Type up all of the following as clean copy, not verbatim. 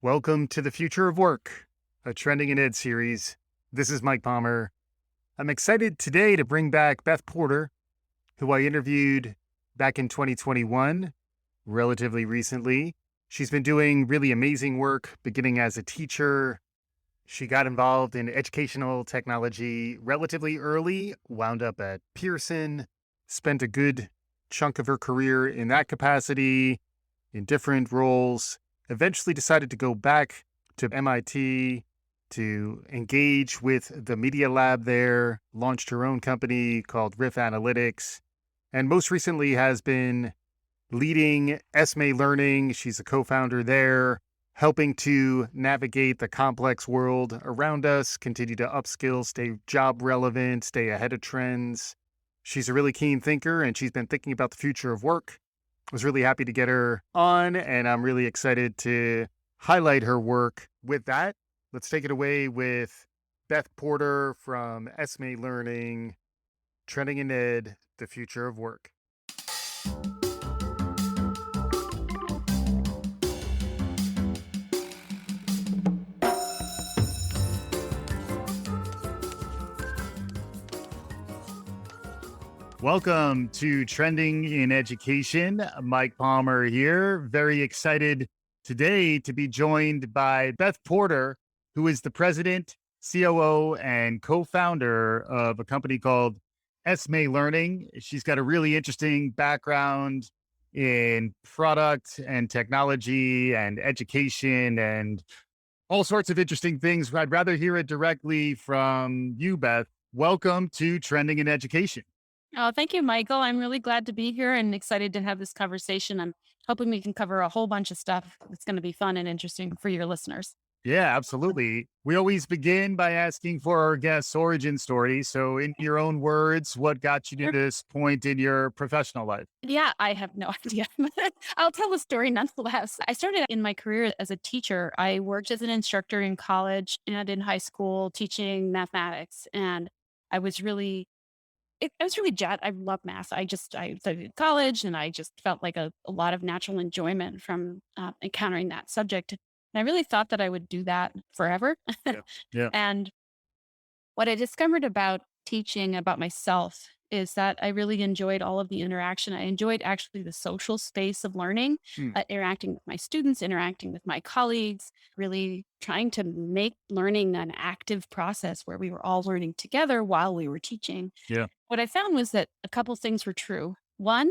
Welcome to the Future of Work, a Trending in Ed series. This is Mike Palmer. I'm excited today to bring back Beth Porter, who I interviewed back in 2021, relatively recently. She's been doing really amazing work, beginning as a teacher. She got involved in educational technology relatively early, wound up at Pearson, spent a good chunk of her career in that capacity, in different roles, eventually decided to go back to MIT to engage with the media lab there, launched her own company called Riff Analytics, and most recently has been leading Esme Learning. She's a co-founder there, helping to navigate the complex world around us, continue to upskill, stay job relevant, stay ahead of trends. She's a really keen thinker, and she's been thinking about the future of work. Was really happy to get her on, and I'm really excited to highlight her work. With that, let's take it away with Beth Porter from Esme Learning, Trending in Ed, the Future of Work. Welcome to Trending in Education. Mike Palmer here. Very excited today to be joined by Beth Porter, who is the president, COO, and co-founder of a company called Esme Learning. She's got a really interesting background in product and technology and education and all sorts of interesting things. I'd rather hear it directly from you, Beth. Welcome to Trending in Education. Oh, thank you, Michael. I'm really glad to be here and excited to have this conversation. I'm hoping we can cover a whole bunch of stuff that's going to be fun and interesting for your listeners. Yeah, absolutely. We always begin by asking for our guest's origin story. So, in your own words, what got you to Sure. this point in your professional life? Yeah, I have no idea. I'll tell the story nonetheless. I started in my career as a teacher. I worked as an instructor in college and in high school teaching mathematics. And I was really I was really I love math. I studied in college and I just felt like a lot of natural enjoyment from encountering that subject. And I really thought that I would do that forever. Yeah. Yeah. And what I discovered about teaching about myself is that I really enjoyed all of the interaction. I enjoyed actually the social space of learning, Hmm. interacting with my students, interacting with my colleagues, really trying to make learning an active process where we were all learning together while we were teaching. Yeah. What I found was that a couple things were true. One,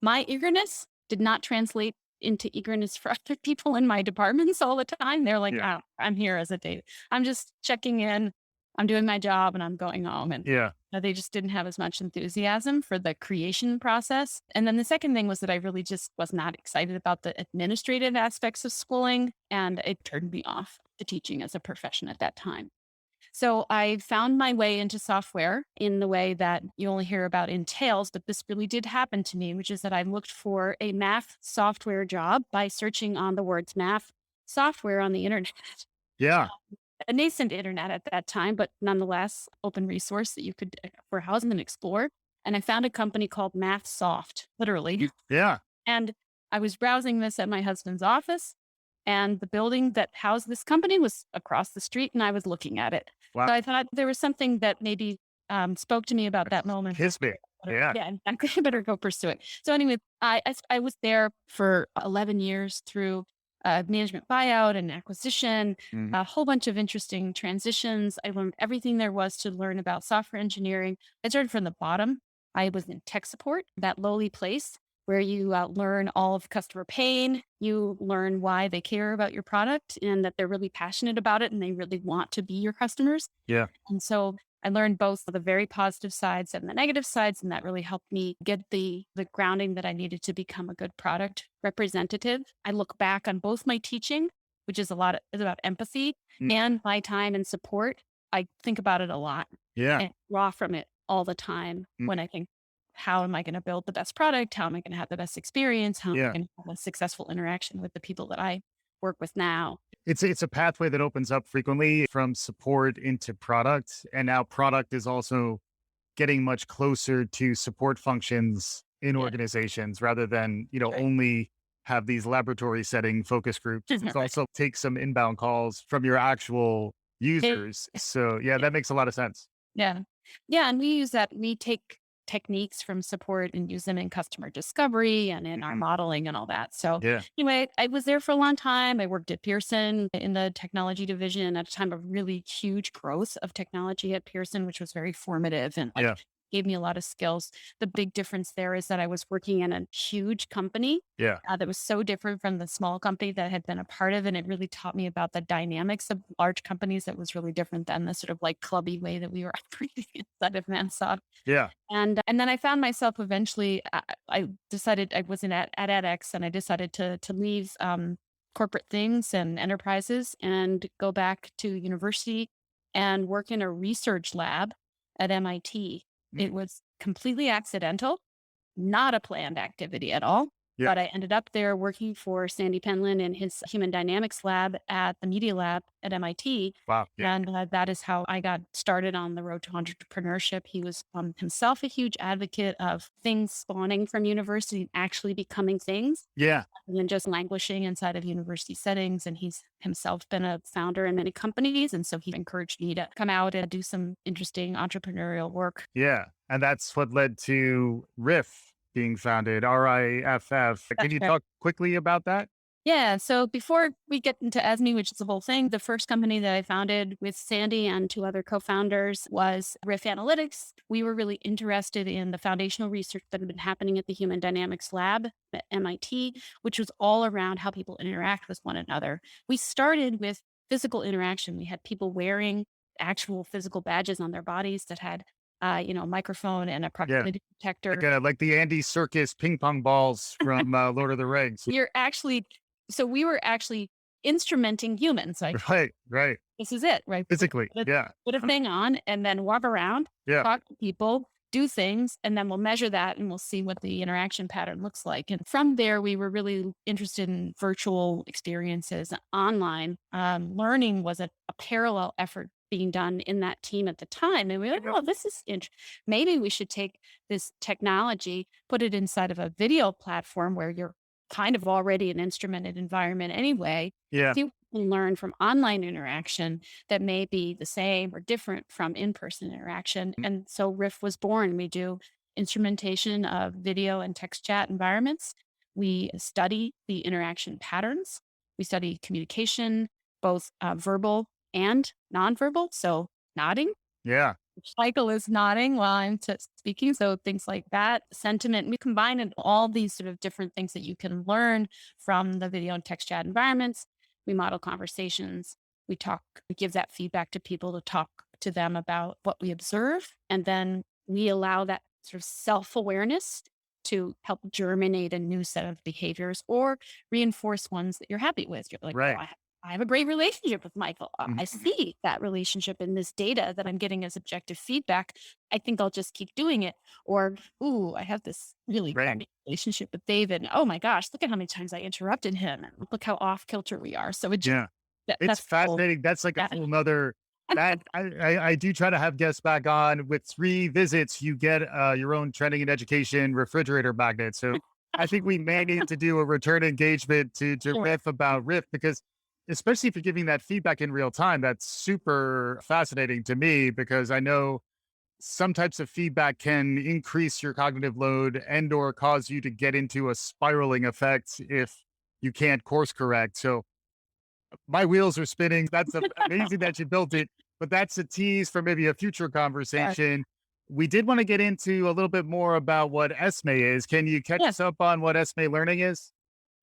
my eagerness did not translate into eagerness for other people in my departments all the time. They're like, Yeah. oh, I'm here as a date. I'm just checking in. I'm doing my job and I'm going home. And Yeah. they just didn't have as much enthusiasm for the creation process. And then the second thing was that I really just was not excited about the administrative aspects of schooling. And it turned me off the teaching as a profession at that time. So I found my way into software in the way that you only hear about in tales, but this really did happen to me, which is that I looked for a math software job by searching on the words math software on the internet. Yeah. A nascent internet at that time, but nonetheless, open resource that you could browse and explore. And I found a company called MathSoft, literally. Yeah. And I was browsing this at my husband's office, and the building that housed this company was across the street, and I was looking at it. Wow. So I thought there was something that maybe spoke to me about that moment. Kiss me. Yeah. Yeah, I better go pursue it. So anyway, I was there for 11 years through management buyout and acquisition, Mhm. a whole bunch of interesting transitions. I learned everything there was to learn about software engineering. I started from the bottom. I was in tech support, that lowly place where you learn all of customer pain. You learn why they care about your product and that they're really passionate about it and they really want to be your customers. Yeah. And so I learned both the very positive sides and the negative sides, and that really helped me get the grounding that I needed to become a good product representative. I look back on both my teaching, which is is about empathy, Mm. and my time and support. I think about it a lot Yeah. and draw from it all the time Mm. when I think, how am I going to build the best product? How am I going to have the best experience? How am I Yeah. going to have a successful interaction with the people that I work with now? It's a pathway that opens up frequently from support into product. And now product is also getting much closer to support functions in Yeah, organizations rather than, right. only have these laboratory setting focus groups. It's Right. also take some inbound calls from your actual It- users. So yeah, that makes a lot of sense. yeah. Yeah. And we use that. We take techniques from support and use them in customer discovery and in our Mhm. modeling and all that. So Yeah. anyway, I was there for a long time. I worked at Pearson in the technology division at a time of really huge growth of technology at Pearson, which was very formative and like Yeah. gave me a lot of skills. The big difference there is that I was working in a huge company Yeah. that was so different from the small company that I had been a part of. And it really taught me about the dynamics of large companies that was really different than the sort of like clubby way that we were operating inside of Mansoft. Yeah. And then I found myself eventually, I decided I wasn't at edX and I decided to leave corporate things and enterprises and go back to university and work in a research lab at MIT. It Mm. was completely accidental, not a planned activity at all. Yeah. But I ended up there working for Sandy Penland in his human dynamics lab at the Media Lab at MIT. Wow. Yeah. And that is how I got started on the road to entrepreneurship. He was himself a huge advocate of things spawning from university and actually becoming things Yeah. and then just languishing inside of university settings. And he's himself been a founder in many companies. And so he encouraged me to come out and do some interesting entrepreneurial work. Yeah. And that's what led to Riff being founded, RIFF. Can That's you right. talk quickly about that? Yeah. So before we get into Esme, which is the whole thing, the first company that I founded with Sandy and two other co-founders was Riff Analytics. We were really interested in the foundational research that had been happening at the Human Dynamics Lab at MIT, which was all around how people interact with one another. We started with physical interaction. We had people wearing actual physical badges on their bodies that had, a microphone and a Yeah. proximity detector. Like the Andy Circus ping pong balls from Lord of the Rings. You're actually so we were actually instrumenting humans, like, Right. Right. this is it, right? Physically. Put a Yeah. put a thing on and then walk around, Yeah. talk to people, do things, and then we'll measure that and we'll see what the interaction pattern looks like. And from there, we were really interested in virtual experiences. Online learning was a parallel effort being done in that team at the time. And we were like, oh, this is maybe we should take this technology, put it inside of a video platform where you're kind of already an instrumented environment anyway. Yeah. See what we can learn from online interaction that may be the same or different from in-person interaction. Mm. And so Riff was born. We do instrumentation of video and text chat environments. We study the interaction patterns. We study communication, both verbal and nonverbal. So nodding, Yeah. Michael is nodding while I'm speaking. So things like that, sentiment, we combine in all these sort of different things that you can learn from the video and text chat environments. We model conversations. We give that feedback to people to talk to them about what we observe. And then we allow that sort of self-awareness to help germinate a new set of behaviors or reinforce ones that you're happy with. You're like, oh, Right. I have a great relationship with Michael. I Mhm. see that relationship in this data that I'm getting as objective feedback. I think I'll just keep doing it. Or, ooh, I have this really Right. great relationship with David. Oh my gosh, look at how many times I interrupted him. And look how off kilter we are. So it just, Yeah. It's that's the whole, fascinating. That's like a yeah. whole nother that I do try to have guests back on. With 3 visits, you get your own trending in education refrigerator magnet. So I think we may need to do a return engagement to Sure. riff about riff because especially if you're giving that feedback in real time, that's super fascinating to me because I know some types of feedback can increase your cognitive load and or cause you to get into a spiraling effect if you can't course correct. So my wheels are spinning. That's amazing that you built it, but that's a tease for maybe a future Yeah. conversation. We did want to get into a little bit more about what Esme is. Can you catch Yeah. us up on what Esme Learning is?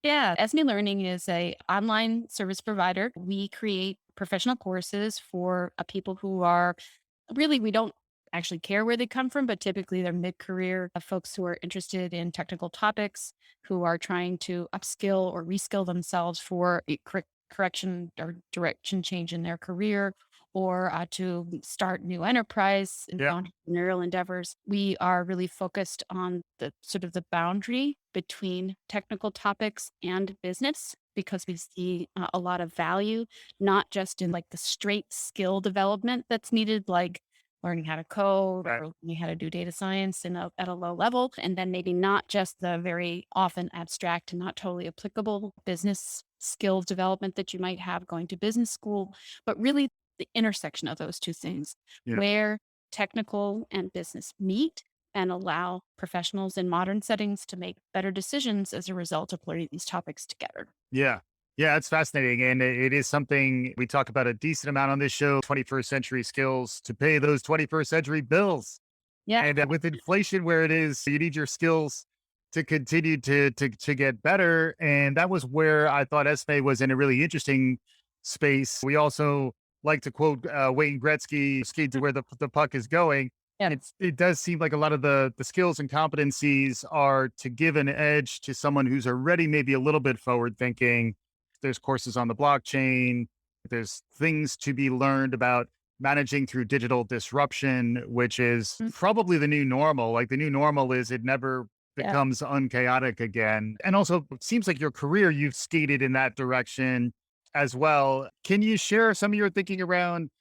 Yeah. Esme Learning is a online service provider. We create professional courses for people who are really, we don't actually care where they come from, but typically they're mid-career folks who are interested in technical topics, who are trying to upskill or reskill themselves for a correction or direction change in their career, or to start new enterprise and Yeah. entrepreneurial endeavors. We are really focused on the sort of the boundary between technical topics and business because we see a lot of value, not just in like the straight skill development that's needed, like learning how to code Right. or learning how to do data science at a low level. And then maybe not just the very often abstract and not totally applicable business skills development that you might have going to business school, but really the intersection of those two things Yeah. where technical and business meet and allow professionals in modern settings to make better decisions as a result of learning these topics together. Yeah. Yeah, it's fascinating. And it is something we talk about a decent amount on this show, 21st century skills to pay those 21st century bills. Yeah. And with inflation where it is, you need your skills to continue to get better. And that was where I thought Esme was in a really interesting space. We also like to quote Wayne Gretzky, skate to where the puck is going. Yeah. It does seem like a lot of the skills and competencies are to give an edge to someone who's already maybe a little bit forward thinking. There's courses on the blockchain. There's things to be learned about managing through digital disruption, which is Mm. probably the new normal. Like the new normal is it never Yeah. becomes unchaotic again. And also, it seems like your career, you've skated in that direction as well. Can you share some of your thinking around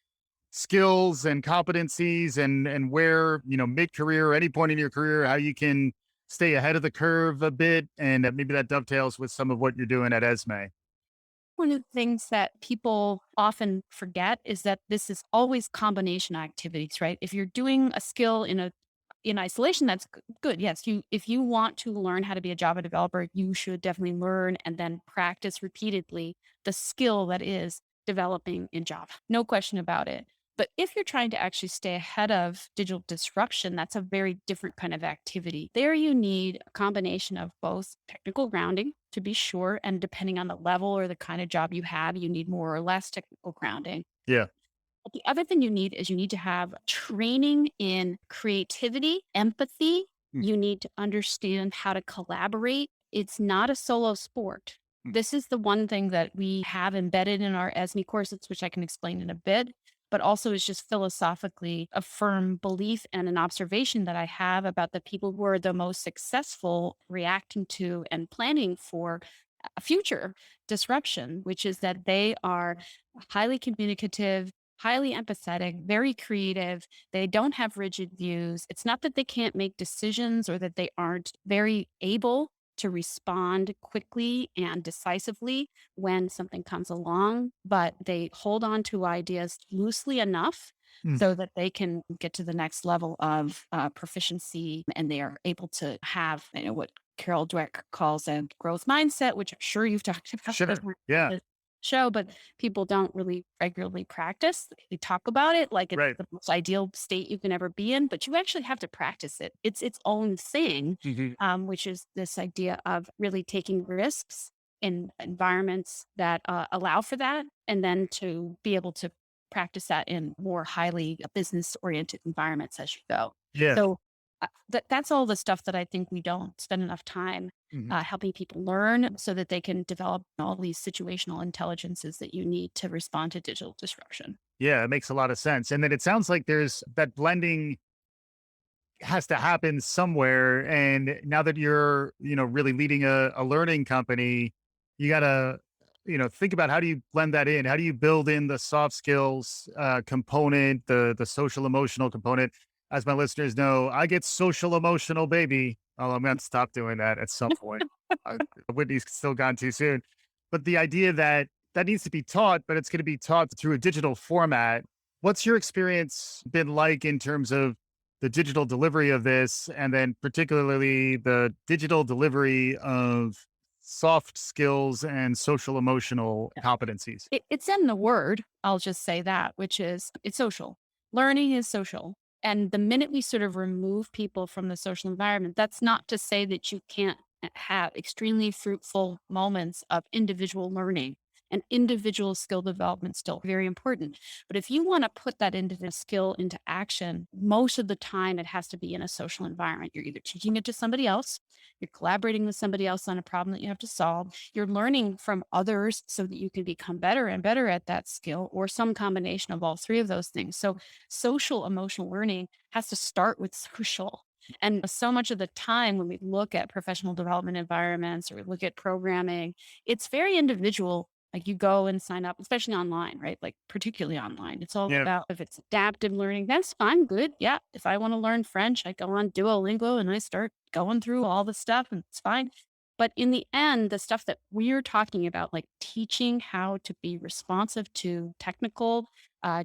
skills and competencies and where, mid-career or any point in your career, how you can stay ahead of the curve a bit? And maybe that dovetails with some of what you're doing at Esme. One of the things that people often forget is that this is always combination activities, right? If you're doing a skill in isolation, that's good. Yes, if you want to learn how to be a Java developer, you should definitely learn and then practice repeatedly the skill that is developing in Java. No question about it. But if you're trying to actually stay ahead of digital disruption, that's a very different kind of activity. There you need a combination of both technical grounding to be sure, and depending on the level or the kind of job you have, you need more or less technical grounding. Yeah. But the other thing you need is you need to have training in creativity, empathy. Mm, You need to understand how to collaborate. It's not a solo sport. mm. This is the one thing that we have embedded in our ESME courses, which I can explain in a bit, but also is just philosophically a firm belief and an observation that I have about the people who are the most successful reacting to and planning for a future disruption, which is that they are highly communicative, highly empathetic, very creative. They don't have rigid views. It's not that they can't make decisions or that they aren't very able to respond quickly and decisively when something comes along, but they hold on to ideas loosely enough Mm. so that they can get to the next level of proficiency and they are able to have what Carol Dweck calls a growth mindset, which I'm sure you've talked about Sure. Yeah. the show, but people don't really regularly practice. They talk about it like it's Right. the most ideal state you can ever be in, but you actually have to practice it. It's its own thing, Mhm. which is this idea of really taking risks in environments that allow for that, and then to be able to practice that in more highly business oriented environments as you go. Yeah. So that's all the stuff that I think we don't spend enough time Mhm. helping people learn so that they can develop all these situational intelligences that you need to respond to digital disruption. Yeah, it makes a lot of sense. And then it sounds like there's that blending has to happen somewhere. And now that you're, really leading a learning company, you gotta, think about how do you blend that in? How do you build in the soft skills component, the social emotional component? As my listeners know, I get social emotional, baby. Oh, I'm gonna stop doing that at some point. Uh, Whitney's still gone too soon. But the idea that that needs to be taught, but it's going to be taught through a digital format. What's your experience been like in terms of the digital delivery of this, and then particularly the digital delivery of soft skills and social emotional competencies? It's in the word, I'll just say that, which is it's social. Learning is social. And the minute we sort of remove people from the social environment, that's not to say that you can't have extremely fruitful moments of individual learning and individual skill development still very important. But if you want to put that individual skill into action, most of the time it has to be in a social environment. You're either teaching it to somebody else, you're collaborating with somebody else on a problem that you have to solve, you're learning from others so that you can become better and better at that skill, or some combination of all three of those things. So, social emotional learning has to start with social. And so much of the time when we look at professional development environments or we look at programming, it's very individual Like you go and sign up, especially online, right? Like particularly online. It's all Yeah. about if it's adaptive learning, that's fine, good. Yeah. If I want to learn French, I go on Duolingo and I start going through all the stuff and it's fine. But in the end, the stuff that we're talking about, like teaching how to be responsive to technical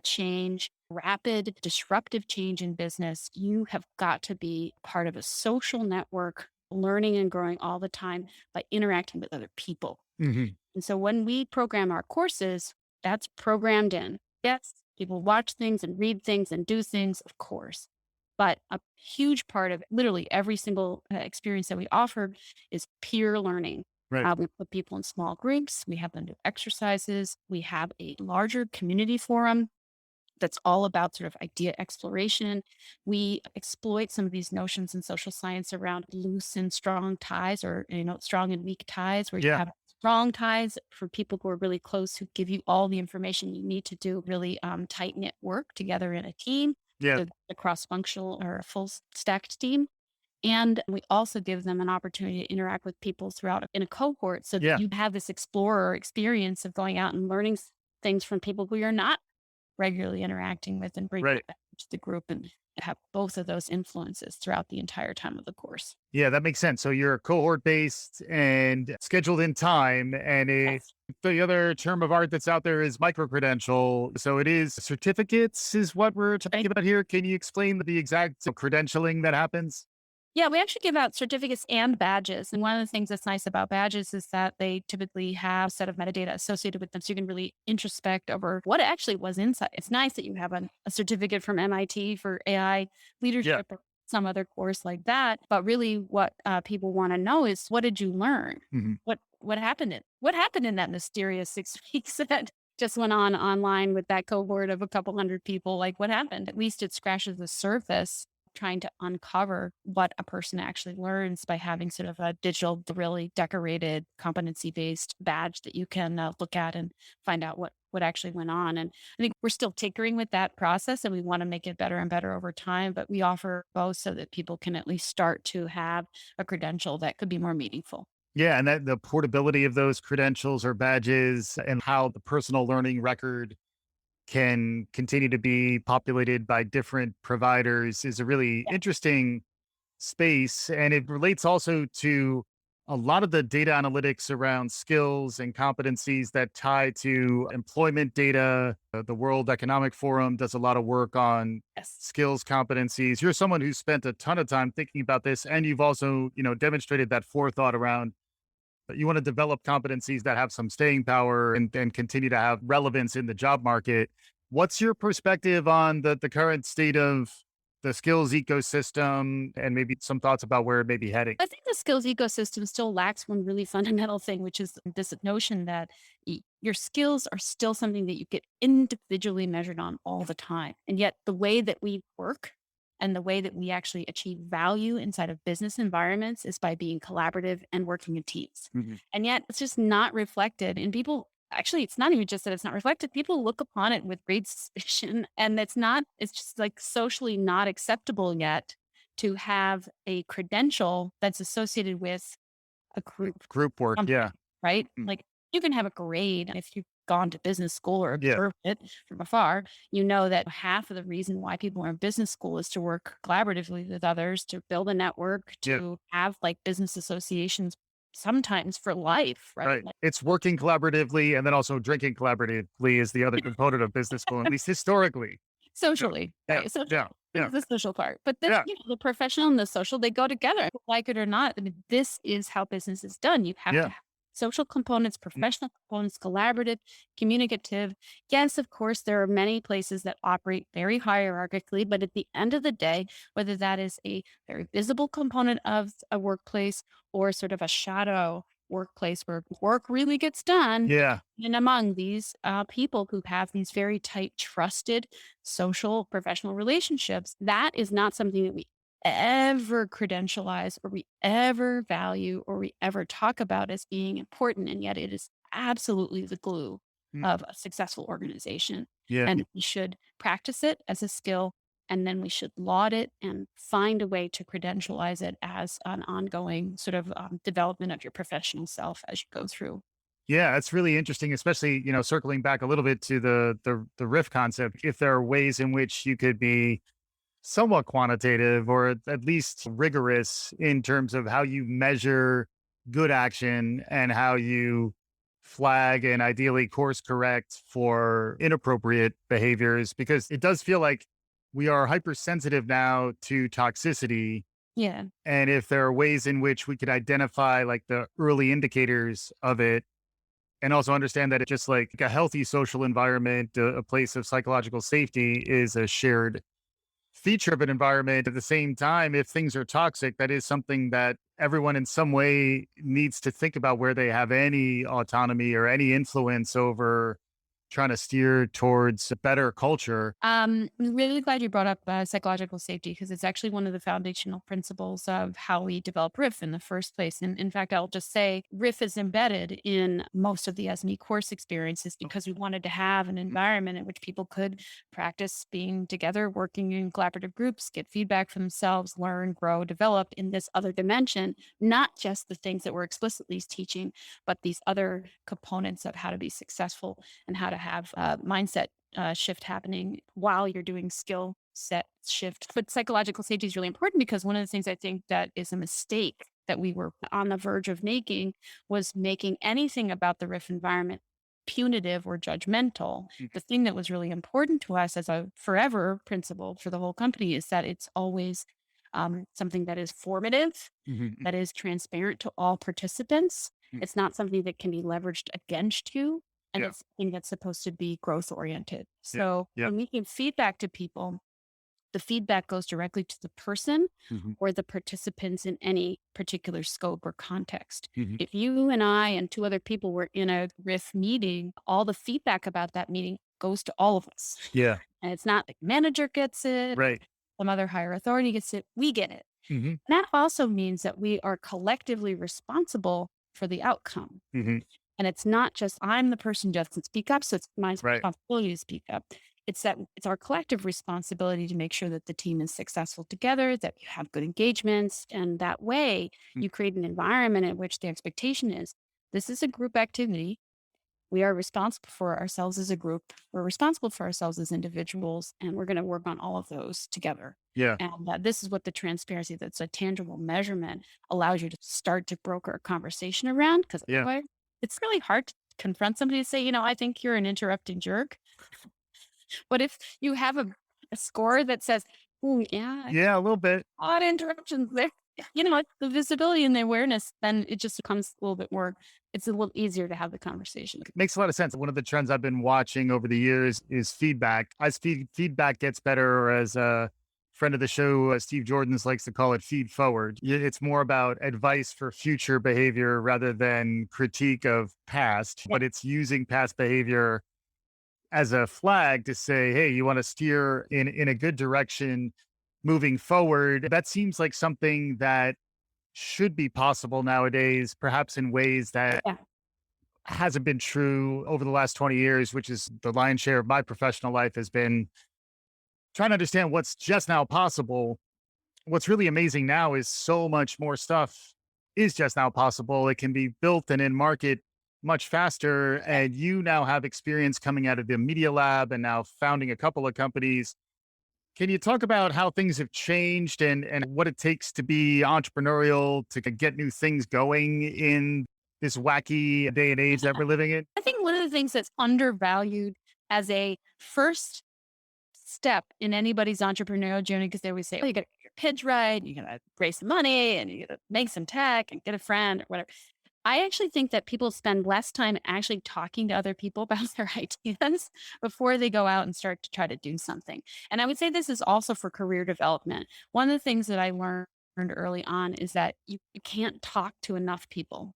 change, rapid, disruptive change in business, you have got to be part of a social network, learning and growing all the time by interacting with other people. Hmm. And so when we program our courses, that's programmed in. Yes, people watch things and read things and do things, of course. But a huge part of literally every single experience that we offer is peer learning. Right. We put people in small groups. We have them do exercises. We have a larger community forum that's all about sort of idea exploration. We exploit some of these notions in social science around loose and strong ties, or strong and weak ties, where you Yeah. have strong ties for people who are really close, who give you all the information you need to do really tight knit work together in a team, Yeah. so a cross functional or a full stacked team. And we also give them an opportunity to interact with people throughout in a cohort, so that Yeah. you have this explorer experience of going out and learning things from people who you're not regularly interacting with, and bring Right. that back to the group and have both of those influences throughout the entire time of the course. Yeah, that makes sense. So you're cohort based and scheduled in time. And Yes. the other term of art that's out there is micro credential. So it is certificates, is what we're talking Right. about here. Can you explain the exact credentialing that happens? Yeah, we actually give out certificates and badges. And one of the things that's nice about badges is that they typically have a set of metadata associated with them. So you can really introspect over what actually was inside. It's nice that you have a certificate from MIT for AI Yeah. leadership or some other course like that. But really what people want to know is, what did you learn? Hmm. What happened in that mysterious 6 weeks that just went on online with that cohort of a couple hundred people? Like what happened? At least it scratches the surface, trying to uncover what a person actually learns by having sort of a digital, really decorated, competency-based badge that you can look at and find out what actually went on. And I think we're still tinkering with that process, and we want to make it better and better over time. But we offer both so that people can at least start to have a credential that could be more meaningful. Yeah. And that the portability of those credentials or badges and how the personal learning record can continue to be populated by different providers is a really Yeah. interesting space. And it relates also to a lot of the data analytics around skills and competencies that tie to employment data. The World Economic Forum does a lot of work on Yes. skills competencies. You're someone who spent a ton of time thinking about this, and you've also, demonstrated that forethought around that you want to develop competencies that have some staying power and continue to have relevance in the job market. What's your perspective on the current state of the skills ecosystem and maybe some thoughts about where it may be heading? I think the skills ecosystem still lacks one really fundamental thing, which is this notion that your skills are still something that you get individually measured on all the time. And yet, the way that we work and the way that we actually achieve value inside of business environments is by being collaborative and working in teams. Mhm. And yet, it's just not reflected. And people, actually, it's not even just that it's not reflected. People look upon it with great suspicion. And it's just like socially not acceptable yet to have a credential that's associated with a group Group work. company, Yeah. right? Mm. Like you can have a grade if you've gone to business school or Yeah. observed it from afar. You know that half of the reason why people are in business school is to work collaboratively with others, to build a network, Yeah. to have like business associations sometimes for life, right? Right. It's working collaboratively and then also drinking collaboratively is the other component of business school, at least historically. Yeah. Socially, Yeah. right? So Yeah. Yeah. the social part, but then, Yeah. the professional and the social, they go together, like it or not. I mean, this is how business is done. You have to Yeah. have social components, professional components, collaborative, communicative. Yes, of course, there are many places that operate very hierarchically, but at the end of the day, whether that is a very visible component of a workplace or sort of a shadow workplace where work really gets done, Yeah. and among these people who have these very tight, trusted social, professional relationships, that is not something that we ever credentialize or we ever value or we ever talk about as being important. And yet it is absolutely the glue Mm. of a successful organization. Yeah. And we should practice it as a skill. And then we should laud it and find a way to credentialize it as an ongoing sort of development of your professional self as you go through. Yeah, that's really interesting, especially, circling back a little bit to the riff concept. If there are ways in which you could be somewhat quantitative or at least rigorous in terms of how you measure good action and how you flag and ideally course correct for inappropriate behaviors, because it does feel like we are hypersensitive now to toxicity. Yeah. And if there are ways in which we could identify like the early indicators of it, and also understand that it's just like a healthy social environment, a place of psychological safety is a shared feature of an environment. At the same time, if things are toxic, that is something that everyone in some way needs to think about, where they have any autonomy or any influence over trying to steer towards a better culture. I'm really glad you brought up psychological safety because it's actually one of the foundational principles of how we develop Riff in the first place. And in fact, I'll just say Riff is embedded in most of the ESME course experiences because we wanted to have an environment in which people could practice being together, working in collaborative groups, get feedback for themselves, learn, grow, develop in this other dimension, not just the things that we're explicitly teaching, but these other components of how to be successful and how to have mindset shift happening while you're doing skill set shift. But psychological safety is really important because one of the things I think that is a mistake that we were on the verge of making was making anything about the riff environment punitive or judgmental. The thing that was really important to us as a forever principle for the whole company is that it's always something that is formative, Mhm. that is transparent to all participants. Mm. It's not something that can be leveraged against you. And Yeah. it's something that's supposed to be growth oriented. Yeah. So Yeah. when we give feedback to people, the feedback goes directly to the person Mhm. or the participants in any particular scope or context. Mhm. If you and I and two other people were in a riff meeting, all the feedback about that meeting goes to all of us. Yeah. And it's not like manager gets it, Right. some other higher authority gets it, we get it. Mhm. And that also means that we are collectively responsible for the outcome. Mhm. And it's not just I'm the person who doesn't speak up, so it's my Right. responsibility to speak up. It's that it's our collective responsibility to make sure that the team is successful together, that you have good engagements. And that way Mm. you create an environment in which the expectation is this is a group activity. We are responsible for ourselves as a group. We're responsible for ourselves as individuals, and we're going to work on all of those together. Yeah. And this is what the transparency that's a tangible measurement allows you to start to broker a conversation around. Because Yeah. otherwise, it's really hard to confront somebody to say, I think you're an interrupting jerk. But if you have a score that says, "Ooh, yeah, Yeah. A little bit. odd interruptions there," the visibility and the awareness, then it just becomes a little bit more, it's a little easier to have the conversation. Makes a lot of sense. One of the trends I've been watching over the years is feedback. As feedback gets better, or as a friend of the show, Steve Jordans, likes to call it feed forward. It's more about advice for future behavior rather than critique of past, Yeah. but it's using past behavior as a flag to say, hey, you want to steer in a good direction moving forward. That seems like something that should be possible nowadays, perhaps in ways that Yeah. hasn't been true over the last 20 years, which is the lion's share of my professional life, has been trying to understand what's just now possible. What's really amazing now is so much more stuff is just now possible. It can be built and in market much faster. And you now have experience coming out of the media lab and now founding a couple of companies. Can you talk about how things have changed and what it takes to be entrepreneurial, to get new things going in this wacky day and age that we're living in? I think one of the things that's undervalued as a first step in anybody's entrepreneurial journey, because they always say, oh, you got to get your pitch right, you got to raise some money, and you got to make some tech and get a friend or whatever. I actually think that people spend less time actually talking to other people about their ideas before they go out and start to try to do something. And I would say this is also for career development. One of the things that I learned early on is that you can't talk to enough people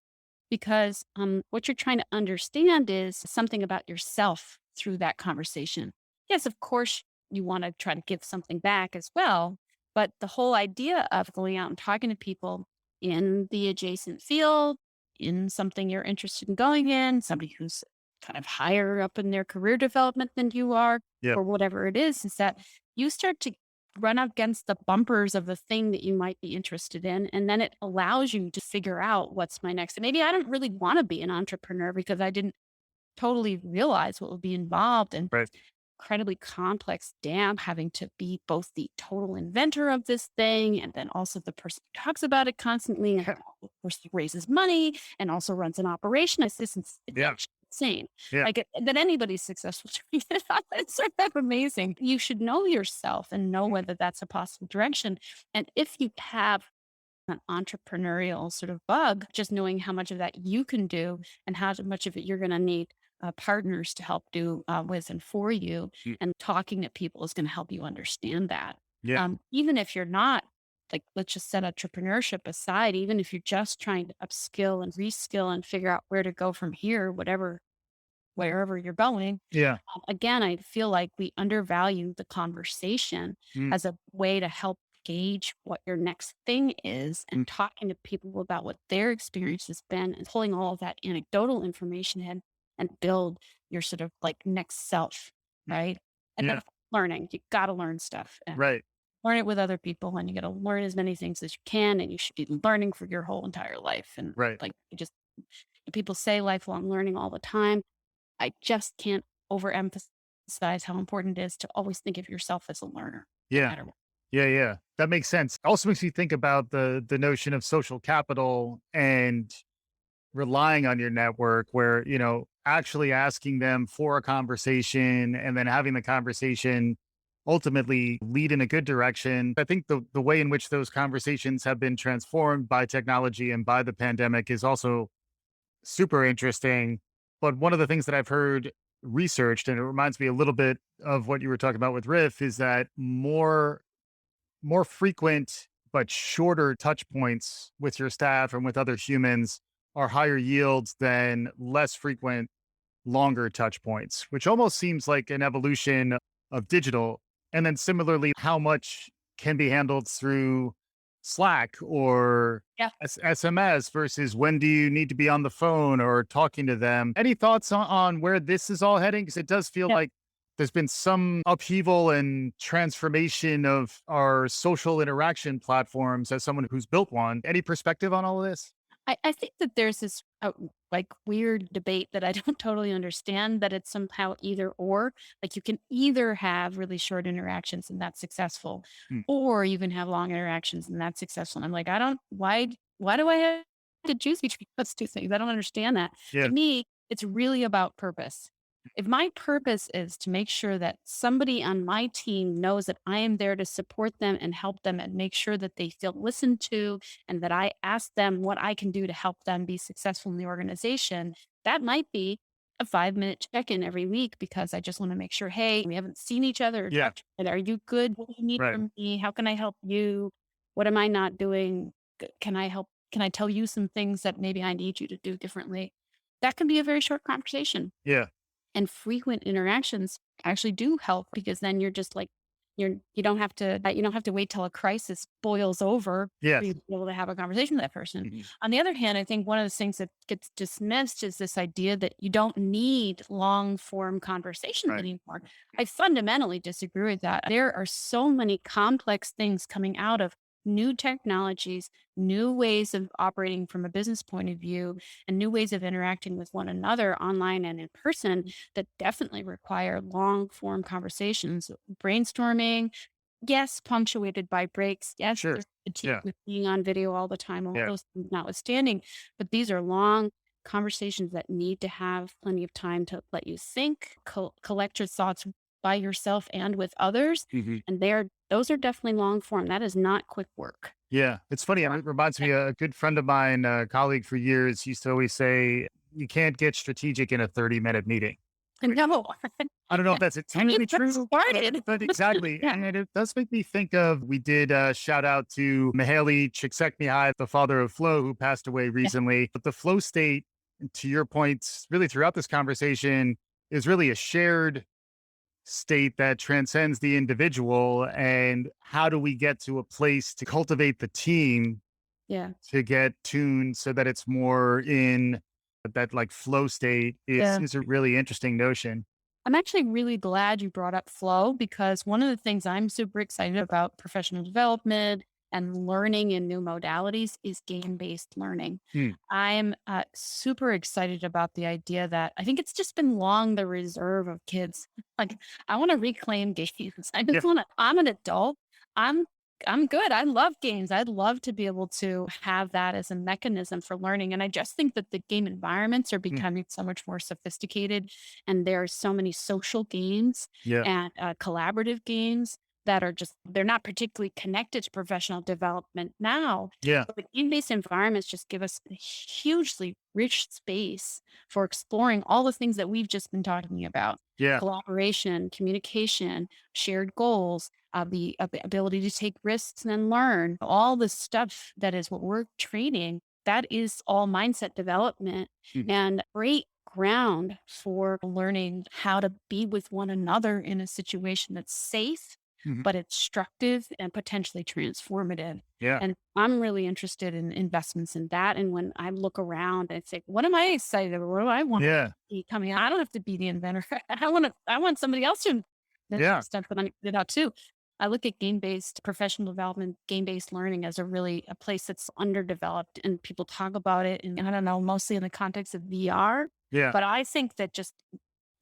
because what you're trying to understand is something about yourself through that conversation. Yes, of course, you want to try to give something back as well. But the whole idea of going out and talking to people in the adjacent field, in something you're interested in going in, somebody who's kind of higher up in their career development than you are, Yeah. or whatever it is that you start to run up against the bumpers of the thing that you might be interested in. And then it allows you to figure out what's my next. And maybe I don't really want to be an entrepreneur because I didn't totally realize what would be involved in Right. incredibly complex dam, having to be both the total inventor of this thing and then also the person who talks about it constantly and of course raises money and also runs an operation. It's Yeah. actually insane. Yeah. Like that anybody's successful doing it. It's sort of amazing. You should know yourself and know whether that's a possible direction. And if you have an entrepreneurial sort of bug, just knowing how much of that you can do and how much of it you're going to need partners to help do with and for you. Mm. And talking to people is going to help you understand that. Yeah. Even if you're not, like, let's just set entrepreneurship aside, even if you're just trying to upskill and reskill and figure out where to go from here, wherever you're going. Yeah. Again, I feel like we undervalue the conversation Mm. as a way to help gauge what your next thing is Mm. and talking to people about what their experience has been and pulling all of that anecdotal information in and build your sort of like next self, right? And then Yeah. learning, you got to learn stuff and Right. learn it with other people and you got to learn as many things as you can and you should be learning for your whole entire life. And Right. like you just people say lifelong learning all the time. I just can't overemphasize how important it is to always think of yourself as a learner, no Yeah. matter what. Yeah. Yeah. That makes sense. Also makes me think about the notion of social capital and relying on your network where, actually asking them for a conversation and then having the conversation ultimately lead in a good direction. I think the way in which those conversations have been transformed by technology and by the pandemic is also super interesting. But one of the things that I've heard researched, and it reminds me a little bit of what you were talking about with Riff, is that more frequent but shorter touch points with your staff and with other humans are higher yields than less frequent, longer touch points, which almost seems like an evolution of digital. And then similarly, how much can be handled through Slack or Yeah. SMS versus when do you need to be on the phone or talking to them? Any thoughts on where this is all heading? Because it does feel Yeah. like there's been some upheaval and transformation of our social interaction platforms as someone who's built one. Any perspective on all of this? I think that there's this like weird debate that I don't totally understand that it's somehow either or. Like you can either have really short interactions and that's successful, Hmm. or you can have long interactions and that's successful. And I'm like, I don't why do I have to choose between those two things? I don't understand that. To Yeah. me, it's really about purpose. If my purpose is to make sure that somebody on my team knows that I am there to support them and help them and make sure that they feel listened to and that I ask them what I can do to help them be successful in the organization, that might be a 5-minute check-in every week because I just want to make sure, hey, we haven't seen each other or Yeah. talked. Are you good? What do you need Right. from me? How can I help you? What am I not doing? Can I help? Can I tell you some things that maybe I need you to do differently? That can be a very short conversation. Yeah. And frequent interactions actually do help because then you're just like you don't have to wait till a crisis boils over for you Yes. to be able to have a conversation with that person. Mhm. On the other hand, I think one of the things that gets dismissed is this idea that you don't need long form conversations Right. anymore. I fundamentally disagree with that. There are so many complex things coming out of new technologies, new ways of operating from a business point of view, and new ways of interacting with one another online and in person that definitely require long form conversations, brainstorming. Yes, punctuated by breaks. Yes, Sure. there's fatigue Yeah. with being on video all the time, all Yeah. those things notwithstanding. But these are long conversations that need to have plenty of time to let you think, collect your thoughts by yourself and with others. Mhm. And those are definitely long form. That is not quick work. Yeah, it's funny. It reminds me, a good friend of mine, a colleague for years, used to always say, "You can't get strategic in a 30-minute meeting." And no, I don't know if that's you entirely just true, started. but exactly. Yeah. And it does make me think of, we did a shout out to Mihaly Csikszentmihalyi, the father of flow, who passed away Yeah. recently. But the flow state, to your points, really throughout this conversation, is really a shared state that transcends the individual. And how do we get to a place to cultivate the team Yeah. to get tuned so that it's more in that like flow state is Yeah. is a really interesting notion. I'm actually really glad you brought up flow because one of the things I'm super excited about professional development and learning in new modalities is game-based learning. Hmm. I'm super excited about the idea that I think it's just been long the reserve of kids. Like, I want to reclaim games. I Yeah. just want to, I'm an adult. I'm I'm good. I love games. I'd love to be able to have that as a mechanism for learning. And I just think that the game environments are Hmm. becoming so much more sophisticated. And there are so many social games Yeah. and collaborative games that are just, they're not particularly connected to professional development now. Yeah. But the game-based environments just give us a hugely rich space for exploring all the things that we've just been talking about: Yeah. collaboration, communication, shared goals, the ability to take risks and then learn, all the stuff that is what we're training. That is all mindset development Mhm. and great ground for learning how to be with one another in a situation that's safe, Mhm. but instructive and potentially transformative. Yeah. And I'm really interested in investments in that. And when I look around and say, what am I excited about? What do I want to Yeah. be coming? I don't have to be the inventor. I want somebody else to invent Yeah. stuff that I did out too. I look at game-based professional development, game-based learning as a place that's underdeveloped and people talk about it. And I don't know, mostly in the context of VR, Yeah. but I think that just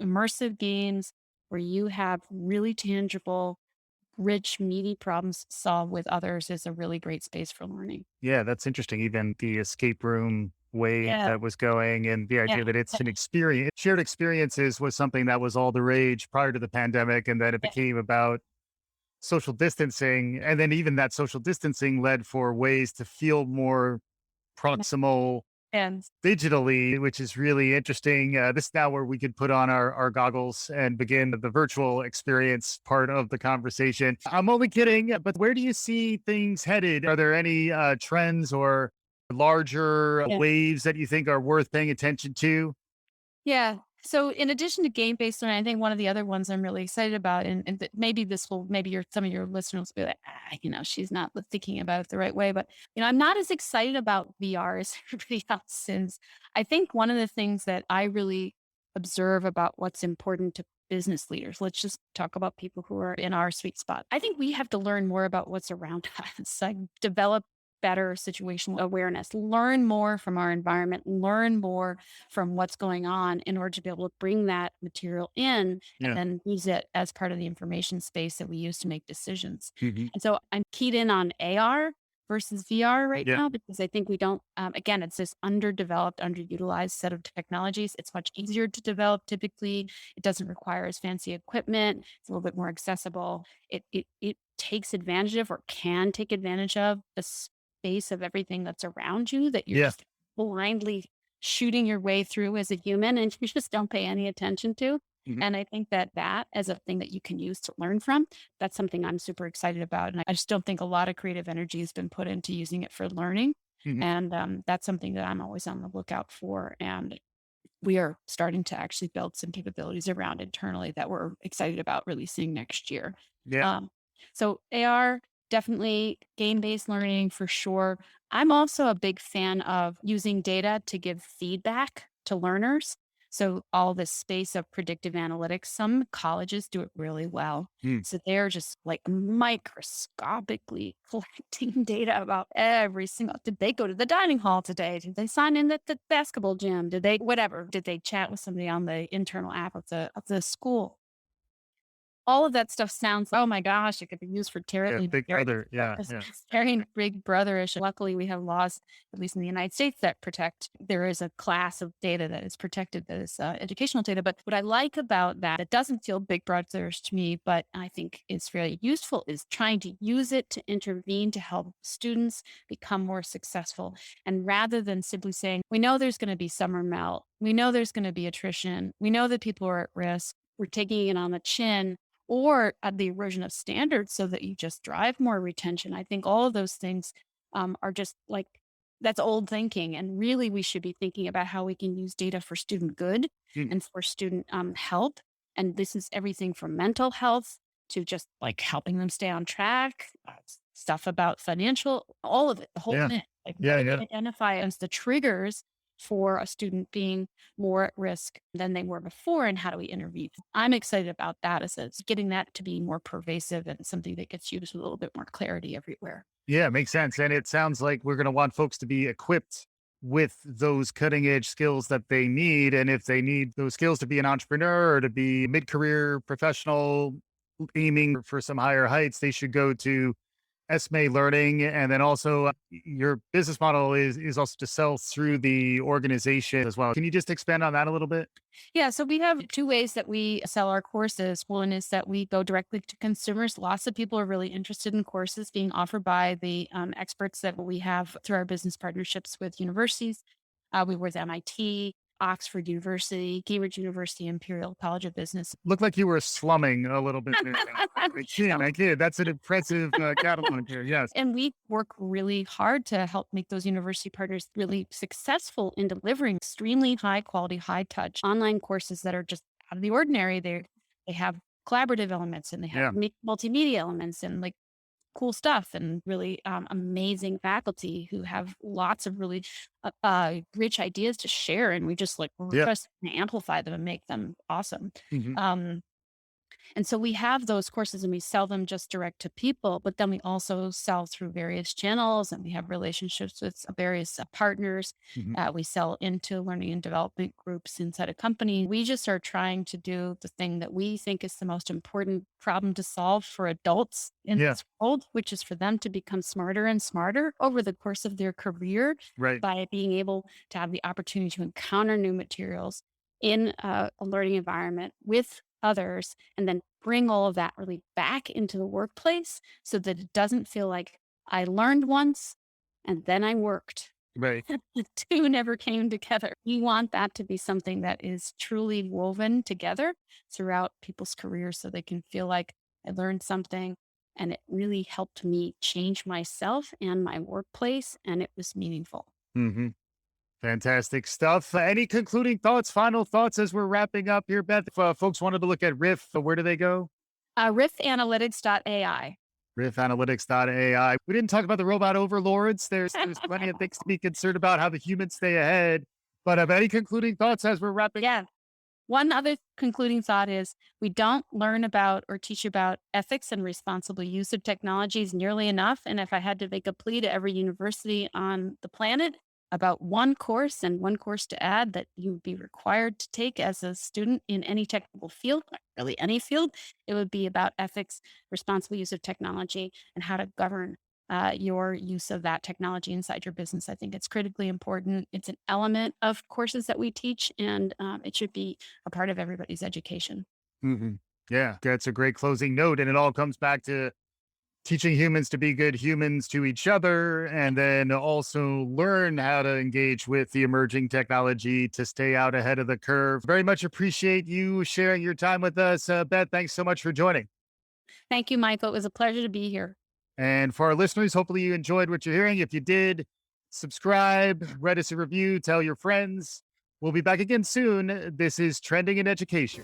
immersive games where you have really tangible, rich, meaty problems to solve with others is a really great space for learning. Yeah. That's interesting. Even the escape room way Yeah. that was going and the Yeah. idea that it's an experience, shared experiences was something that was all the rage prior to the pandemic. And then it Yeah. became about social distancing. And then even that social distancing led for ways to feel more proximal And digitally, which is really interesting. This is now where we could put on our goggles and begin the virtual experience part of the conversation. I'm only kidding, but where do you see things headed? Are there any trends or larger yeah. waves that you think are worth paying attention to? Yeah. So in addition to game-based learning, I think one of the other ones I'm really excited about, and maybe this will, maybe some of your listeners will be like, she's not thinking about it the right way. But, I'm not as excited about VR as everybody else since I think one of the things that I really observe about what's important to business leaders, let's just talk about people who are in our sweet spot. I think we have to learn more about what's around us, like develop better situational awareness, learn more from our environment, learn more from what's going on in order to be able to bring that material in and Yeah. then use it as part of the information space that we use to make decisions. Mhm. And so I'm keyed in on AR versus VR right Yeah. now because I think we don't, again, it's this underdeveloped, underutilized set of technologies. It's much easier to develop typically. It doesn't require as fancy equipment. It's a little bit more accessible. It takes advantage of or can take advantage of the space of everything that's around you that you're Yeah. just blindly shooting your way through as a human and you just don't pay any attention to. Mhm. And I think that that as a thing that you can use to learn from, that's something I'm super excited about. And I just don't think a lot of creative energy has been put into using it for learning. Mhm. And that's something that I'm always on the lookout for. And we are starting to actually build some capabilities around internally that we're excited about releasing next year. Yeah. Um, so AR, definitely game-based learning for sure. I'm also a big fan of using data to give feedback to learners. So all this space of predictive analytics, some colleges do it really well. Mm. So they're just like microscopically collecting data about every single, did they go to the dining hall today? Did they sign in at the basketball gym? Did they, whatever, did they chat with somebody on the internal app of the school? All of that stuff sounds, oh my gosh, it could be used for Yeah. terribly Big very brother. Yeah. it's Yeah. very big brotherish. Luckily, we have laws, at least in the United States, that protect. There is a class of data that is protected, that is educational data. But what I like about that, it doesn't feel big brotherish to me, but I think it's very useful, is trying to use it to intervene to help students become more successful. And rather than simply saying, we know there's going to be summer melt, we know there's going to be attrition, we know that people are at risk, we're taking it on the chin or the erosion of standards so that you just drive more retention. I think all of those things are just like, that's old thinking. And really, we should be thinking about how we can use data for student good Mm. and for student health. And this is everything from mental health to just like helping them stay on track, stuff about financial, all of it, the whole Yeah. thing. Like, Yeah. what do we Yeah. identify as the triggers for a student being more at risk than they were before, and how do we intervene? I'm excited about that as it's getting that to be more pervasive and something that gets used with a little bit more clarity everywhere. Yeah, it makes sense. And it sounds like we're going to want folks to be equipped with those cutting edge skills that they need. And if they need those skills to be an entrepreneur or to be mid career professional aiming for some higher heights, they should go to Esme Learning. And then also your business model is also to sell through the organization as well. Can you just expand on that a little bit? Yeah, so we have two ways that we sell our courses. One is that we go directly to consumers. Lots of people are really interested in courses being offered by the experts that we have through our business partnerships with universities. We work with MIT, Oxford University, Cambridge University, Imperial College of Business. Looked like you were slumming a little bit there. I kid. That's an impressive catalog here. Yes. And we work really hard to help make those university partners really successful in delivering extremely high quality, high touch online courses that are just out of the ordinary. They have collaborative elements and they Yeah. have multimedia elements and like cool stuff and really amazing faculty who have lots of really rich ideas to share. And we just like Yeah. just amplify them and make them awesome. Mhm. And so we have those courses and we sell them just direct to people, but then we also sell through various channels and we have relationships with various partners. Mhm. We sell into learning and development groups inside a company. We just are trying to do the thing that we think is the most important problem to solve for adults in Yeah. this world, which is for them to become smarter and smarter over the course of their career Right. by being able to have the opportunity to encounter new materials in a learning environment with others and then bring all of that really back into the workplace so that it doesn't feel like I learned once and then I worked. Right. The two never came together. We want that to be something that is truly woven together throughout people's careers so they can feel like I learned something and it really helped me change myself and my workplace and it was meaningful. Hmm. Fantastic stuff. Any concluding thoughts, final thoughts as we're wrapping up here, Beth? If folks wanted to look at Riff, where do they go? Riffanalytics.ai. Riffanalytics.ai. We didn't talk about the robot overlords. There's plenty of things to be concerned about how the humans stay ahead. But any concluding thoughts as we're wrapping? Yeah. One other concluding thought is we don't learn about or teach about ethics and responsible use of technologies nearly enough. And if I had to make a plea to every university on the planet about one course and one course to add that you would be required to take as a student in any technical field, really any field, it would be about ethics, responsible use of technology, and how to govern your use of that technology inside your business. I think it's critically important. It's an element of courses that we teach, and it should be a part of everybody's education. Hmm. Yeah, that's a great closing note. And it all comes back to teaching humans to be good humans to each other, and then also learn how to engage with the emerging technology to stay out ahead of the curve. Very much appreciate you sharing your time with us. Beth, thanks so much for joining. Thank you, Michael. It was a pleasure to be here. And for our listeners, hopefully you enjoyed what you're hearing. If you did, subscribe, write us a review, tell your friends. We'll be back again soon. This is Trending in Education.